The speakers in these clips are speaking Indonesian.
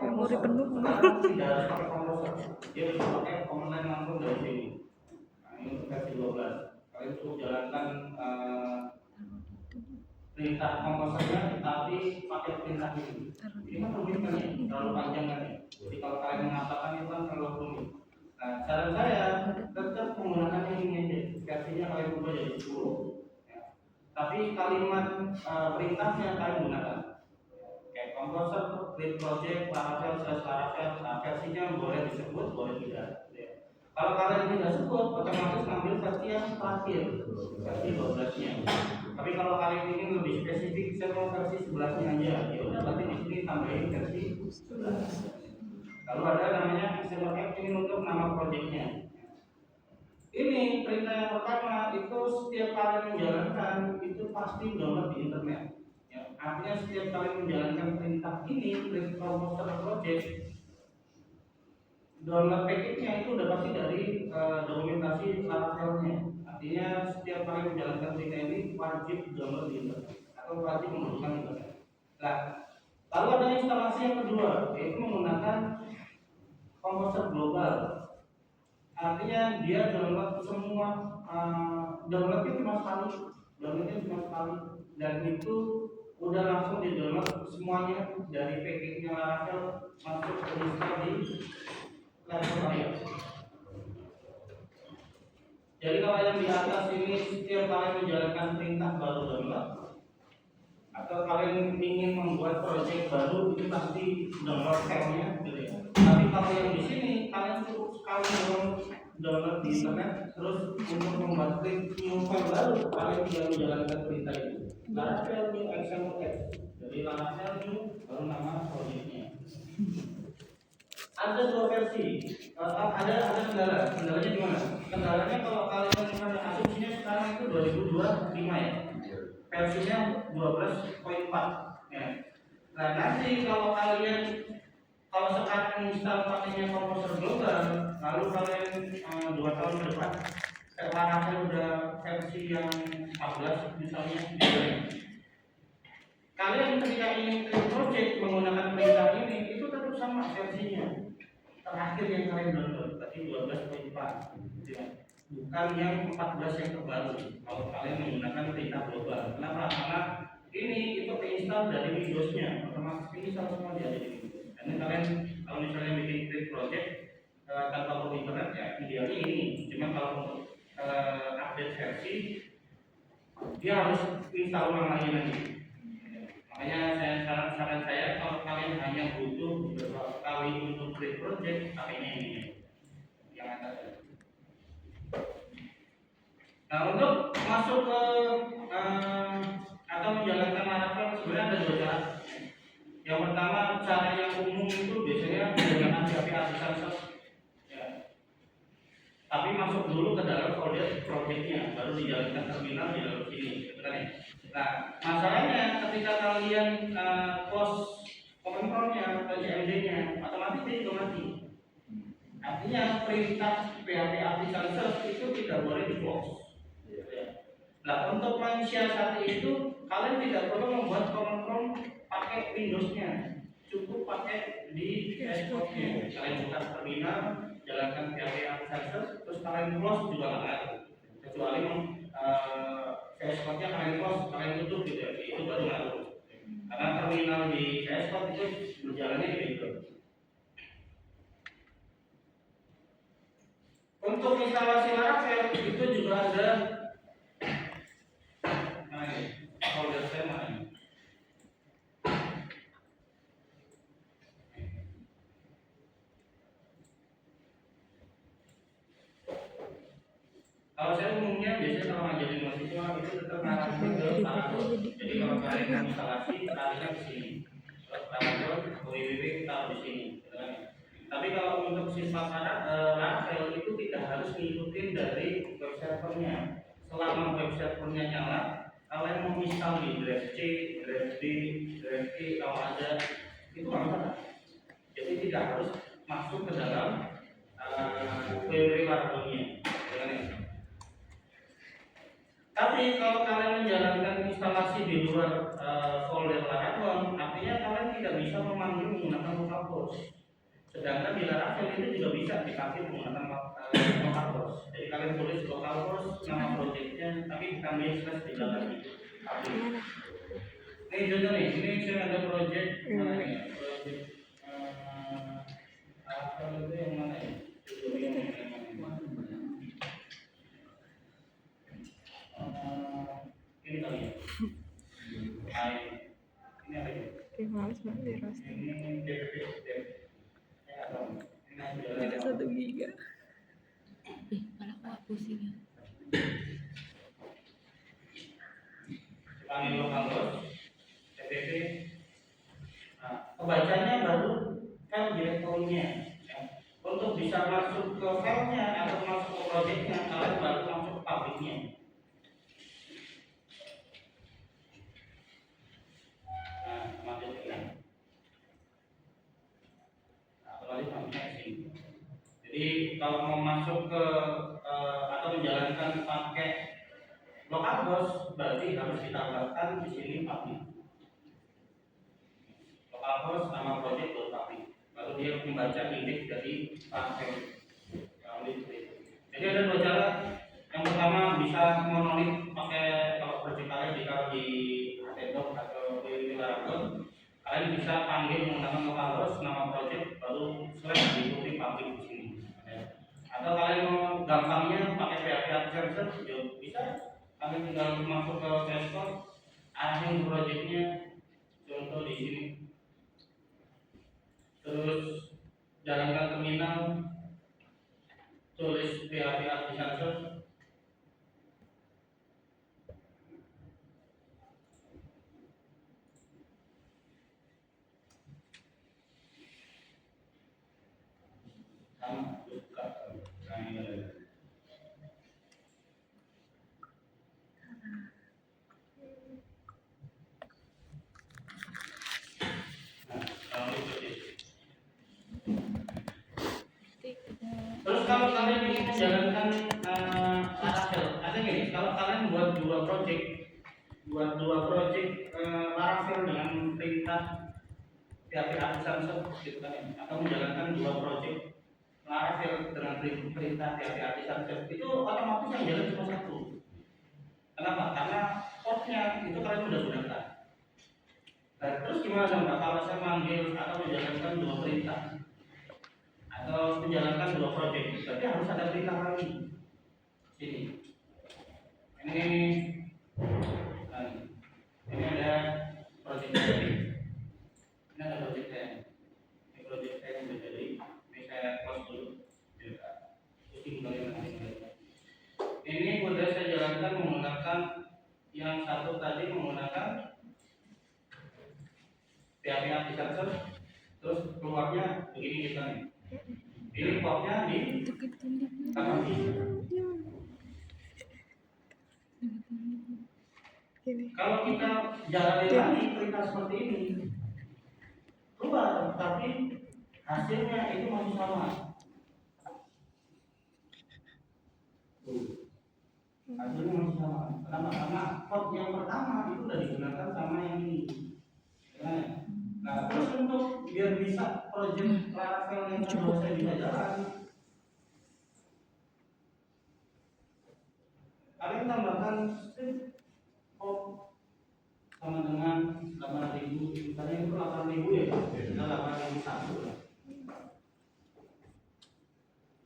memori penuh. Tidak harus pakai komposer, dia bisa pakai online langsung dari sini. Nah, ini untuk versi 12. Kalian cukup jalankan perintah komposernya, tapi pakai perintah ini. Ini kan rumit kan ya, terlalu panjang kan ya. Jadi kalau kalian mengatakan itu kan terlalu rumit. Nah, saran saya tetap menggunakan ini aja. Versinya kalian ubah jadi 10. Ya. Tapi kalimat perintahnya kalian gunakan. Kayak komposer, create project, Laravel, Laravel, nah, versinya boleh disebut, boleh tidak. Ya. Kalau kalian tidak sebut, otomatis ngambil versi yang terakhir, versi 12-nya. Tapi kalau kalian ingin lebih spesifik, saya mau versi 11-nya aja. Ya udah, berarti di sini tambahin versi 11. Lalu ada namanya XML ini untuk nama projectnya. Ini perintah yang pertama itu setiap kalian menjalankan itu pasti download di internet. Ya, artinya setiap kali menjalankan perintah ini, perintah komposer project, download package-nya itu udah pasti dari dokumentasi Laravel-nya. Artinya setiap kali menjalankan perintah ini wajib download di internet atau wajib menggunakan internet. Nah, lalu ada instalasi yang kedua, yaitu menggunakan komposer global. Artinya dia download semua, downloadnya cuma sekali, dan itu udah langsung di download semuanya dari package-nya Laravel masuk ke install di laptop kalian. Jadi kalau yang di atas ini setiap kalian menjalankan perintah baru download, atau kalian ingin membuat project baru itu pasti download filenya gitu ya. Tapi kalau yang di sini kalian cukup sekali download di internet, terus untuk membuat new file baru kalian tinggal menjalankan perintah itu. Laravel new XML. Jadi Laravel new baru nama projectnya. Ada dua versi. Ada kendalanya gimana? Kendalanya kalau kalian misalnya asumsinya sekarang itu 2025 ya. Versinya 12.4 ya. Nah nanti kalau sekarang install pakainya komposer global, lalu kalian 2 tahun ke depan Laravel udah versi yang 14 misalnya, kalian ketika ingin create project menggunakan perintah ini itu tetap sama versinya terakhir yang kalian download, tadi 12.4 ya. Bukan yang 14 yang terbaru kalau kalian menggunakan perintah global. Kenapa? Karena ini itu keinstall dari Windows-nya, otomatis install semua dia dari Windows. Karena kalian kalau misalnya bikin create project tanpa perlu internet ya idealnya ini. Cuma kalau untuk update versi dia harus install ulang lagi nanti. Makanya saran saya kalau kalian hanya butuh beberapa kali untuk create project, pakainya ini yang atas. Nah untuk masuk ke atau menjalankan Laravel sebenarnya ada dua cara. Yang pertama cara yang umum itu biasanya menggunakan PHP Artisanal. Ya. Tapi masuk dulu ke dalam folder projectnya, baru dijalankan terminal di dalam sini, betul ya? Nah masalahnya ketika kalian close controlnya atau CMD-nya, otomatis dia juga mati. Artinya perintah PHP Artisanal itu tidak boleh di close. Nah untuk mensiasati itu kalian tidak perlu membuat command pakai Windows-nya, cukup pakai di dashboard-nya. Kalian buka terminal, jalankan PHP Artisanal, terus kalian close juga nggak ada, kecuali dashboard-nya kalian close, kalian tutup gitu ya, itu baru ngaruh. Karena terminal di dashboard itu berjalannya gitu. Untuk instalasi Laravel itu juga ada folder saya mana? Kalau saya umumnya biasanya kalau ngajarin mahasiswa itu tetap ngarahin ke Laravel. Jadi kalau kalian instalasi, taruhnya di sini. Terus Laravel, www taruh di sini. Tapi kalau untuk sifat Laravel itu tidak harus ngikutin dari web servernya. Selama web servernya nyala, kalian mau install di drive C, drive D, drive E kalau ada itu nggak masalah. Jadi tidak harus masuk ke dalam www Laravelnya. Tapi kalau kalian menjalankan instalasi di luar folder Laravel, artinya kalian tidak bisa memanggil menggunakan localhost. itu juga bisa dipakai menggunakan lokal bos. Jadi kalian tulis lokal bos nama projectnya, tapi bukan slash di dalam itu. Ini contoh nih, ini saya ada project mana nih? Project apa itu yang mana ya? Ini kali ya. Ini apa ya? Males banget di roasting. Ini DPP. Ada 1 giga. Malah kok pusing ya. Panggil lokal bos, TPP. Nah, kebacanya baru file direktorinya. Ya. Untuk bisa masuk ke filenya atau masuk ke projectnya, kalian baru masuk ke pabriknya. Nah, masuk ke ini. Nah, kembali pabriknya ke sini. Jadi kalau mau masuk ke atau menjalankan pakai lokal bos, berarti harus ditambahkan di sini pabrik. Lokal bos nama project buat pabrik. Lalu dia membaca indeks dari pakai. Jadi ada 2 cara. Yang pertama bisa monolit pakai kalau project kalian ditaruh di Adobe atau di Laravel. Kalian bisa panggil menggunakan lokal bos nama project baru slash diikuti pabrik di sini. Atau kalian mau gampangnya pakai PHP Advisor juga bisa. Kalian tinggal masuk ke dashboard, arahin projectnya, contoh di sini. Terus jalankan terminal, tulis PHP Advisor. Sama buka. Nah, ini ada. Terus kalau kalian ingin menjalankan Laravel, ada gini, kalau kalian buat dua project Laravel dengan perintah PHP Artisan gitu kan, atau menjalankan dua project Laravel dengan perintah PHP Artisan itu otomatis yang jalan cuma satu. Kenapa? Karena portnya itu kalian sudah gunakan. Nah, terus gimana dong kalau saya manggil atau menjalankan dua perintah? Atau menjalankan dua proyek, berarti harus ada perintah lagi. Sini. Ini ada proyek tadi. Ini ada proyek saya. Ini proyek saya yang menjadi. Ini saya close dulu. Ini udah saya jalankan menggunakan yang satu tadi menggunakan PHP Advisor. Terus keluarnya begini kita nih. Ini portnya di kanan kiri. Kalau kita jalani lagi perintah seperti ini, keluar, tapi hasilnya itu masih sama. Hasilnya masih sama. Kenapa? Karena port yang pertama itu sudah digunakan sama yang ini. Nah, terus untuk biar bisa project Laravel yang kedua saya bisa jalan, kalian tambahkan script sama dengan 8.000, misalnya itu 8.000 ya, kita 8.001 lah.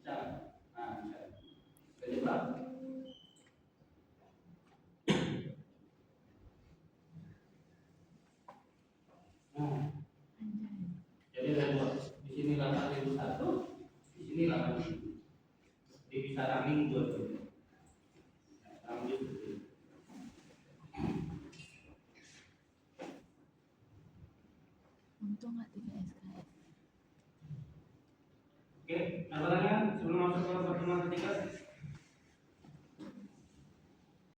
Bisa, nah bisa. Jadi berapa? Nah, jadi ada dua. Di sini 8.001, di sini 8.000. Jadi bisa running dua. Untung nggak 3 SKS. Oke, apa lagi sebelum masuk ke pertemuan ketiga?